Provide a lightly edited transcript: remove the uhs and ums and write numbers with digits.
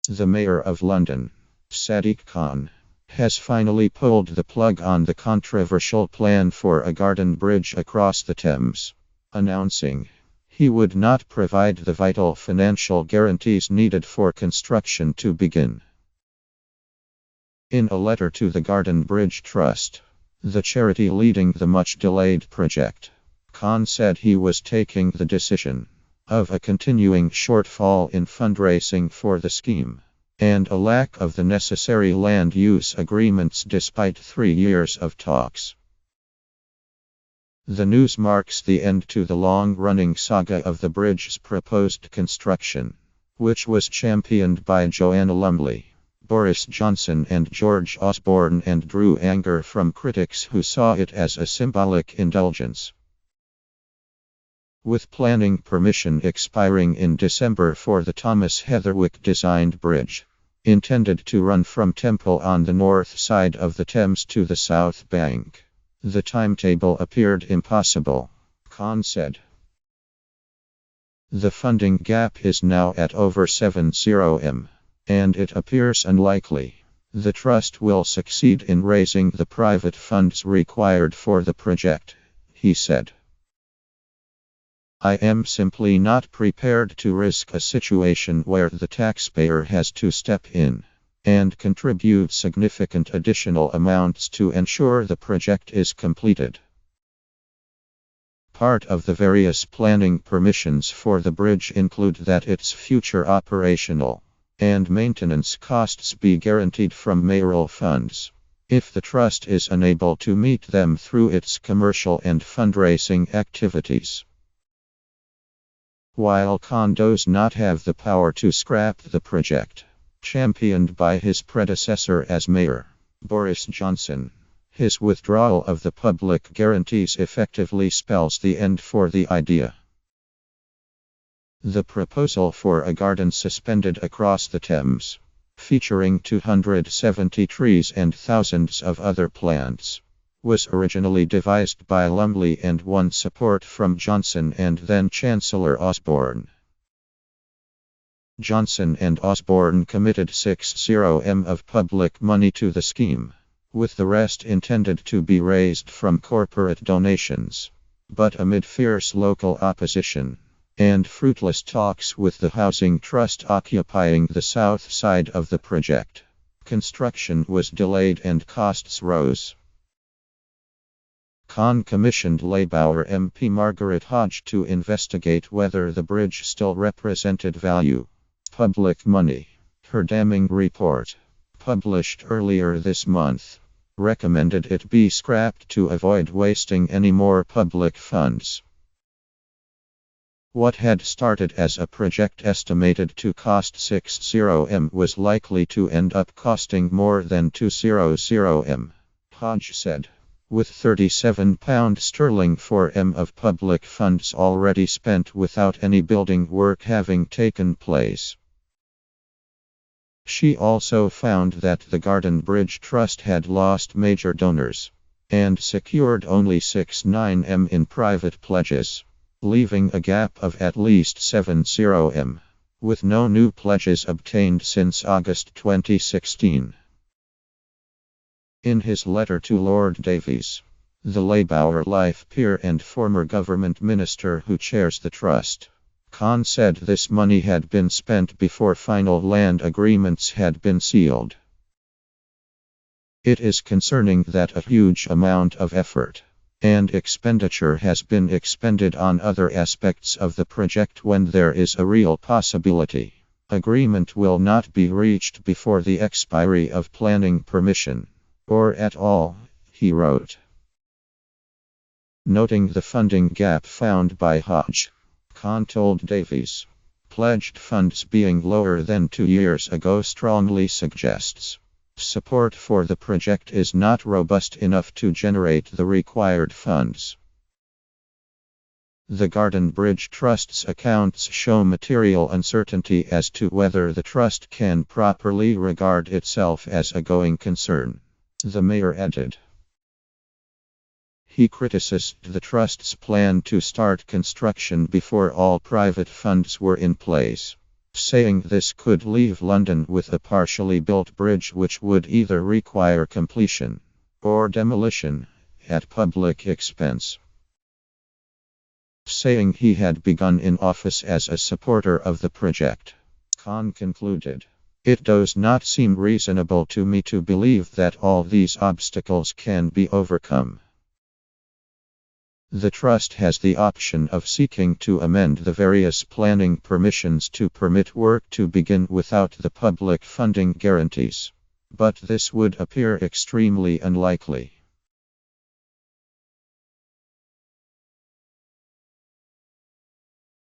The Mayor of London, Sadiq Khan, has finally pulled the plug on the controversial plan for a garden bridge across the Thames, announcing he would not provide the vital financial guarantees needed for construction to begin. In a letter to the Garden Bridge Trust, the charity leading the much-delayed project, Khan said he was taking the decision of a continuing shortfall in fundraising for the scheme and a lack of the necessary land use agreements despite 3 years of talks. The news marks the end to the long-running saga of the bridge's proposed construction, which was championed by Joanna Lumley, Boris Johnson and George Osborne, and drew anger from critics who saw it as a symbolic indulgence. With planning permission expiring in December for the Thomas Heatherwick-designed bridge, intended to run from Temple on the north side of the Thames to the south bank, the timetable appeared impossible, Khan said. The funding gap is now at over £70 million. And it appears unlikely the trust will succeed in raising the private funds required for the project, he said. I am simply not prepared to risk a situation where the taxpayer has to step in and contribute significant additional amounts to ensure the project is completed. Part of the various planning permissions for the bridge include that its future operational and maintenance costs be guaranteed from mayoral funds, if the trust is unable to meet them through its commercial and fundraising activities. While Khan does not have the power to scrap the project, championed by his predecessor as mayor, Boris Johnson, his withdrawal of the public guarantees effectively spells the end for the idea. The proposal for a garden suspended across the Thames, featuring 270 trees and thousands of other plants, was originally devised by Lumley and won support from Johnson and then Chancellor Osborne. Johnson and Osborne committed £60 million of public money to the scheme, with the rest intended to be raised from corporate donations. But amid fierce local opposition and fruitless talks with the housing trust occupying the south side of the project, construction was delayed and costs rose. Khan commissioned Labour MP Margaret Hodge to investigate whether the bridge still represented value, public money. Her damning report, published earlier this month, recommended it be scrapped to avoid wasting any more public funds. What had started as a project estimated to cost £60 million was likely to end up costing more than £200 million, Hodge said, with £37 for M of public funds already spent without any building work having taken place. She also found that the Garden Bridge Trust had lost major donors and secured only £69 million in private pledges, leaving a gap of at least £70 million, with no new pledges obtained since August 2016. In his letter to Lord Davies, the Labour life peer and former government minister who chairs the trust, Khan said this money had been spent before final land agreements had been sealed. It is concerning that a huge amount of effort and expenditure has been expended on other aspects of the project when there is a real possibility agreement will not be reached before the expiry of planning permission, or at all, he wrote. Noting the funding gap found by Hodge, Khan told Davies, pledged funds being lower than 2 years ago strongly suggests support for the project is not robust enough to generate the required funds. The Garden Bridge Trust's accounts show material uncertainty as to whether the trust can properly regard itself as a going concern, the mayor added. He criticized the trust's plan to start construction before all private funds were in place, saying this could leave London with a partially built bridge which would either require completion or demolition at public expense. Saying he had begun in office as a supporter of the project, Khan concluded, "It does not seem reasonable to me to believe that all these obstacles can be overcome." The trust has the option of seeking to amend the various planning permissions to permit work to begin without the public funding guarantees. But this would appear extremely unlikely.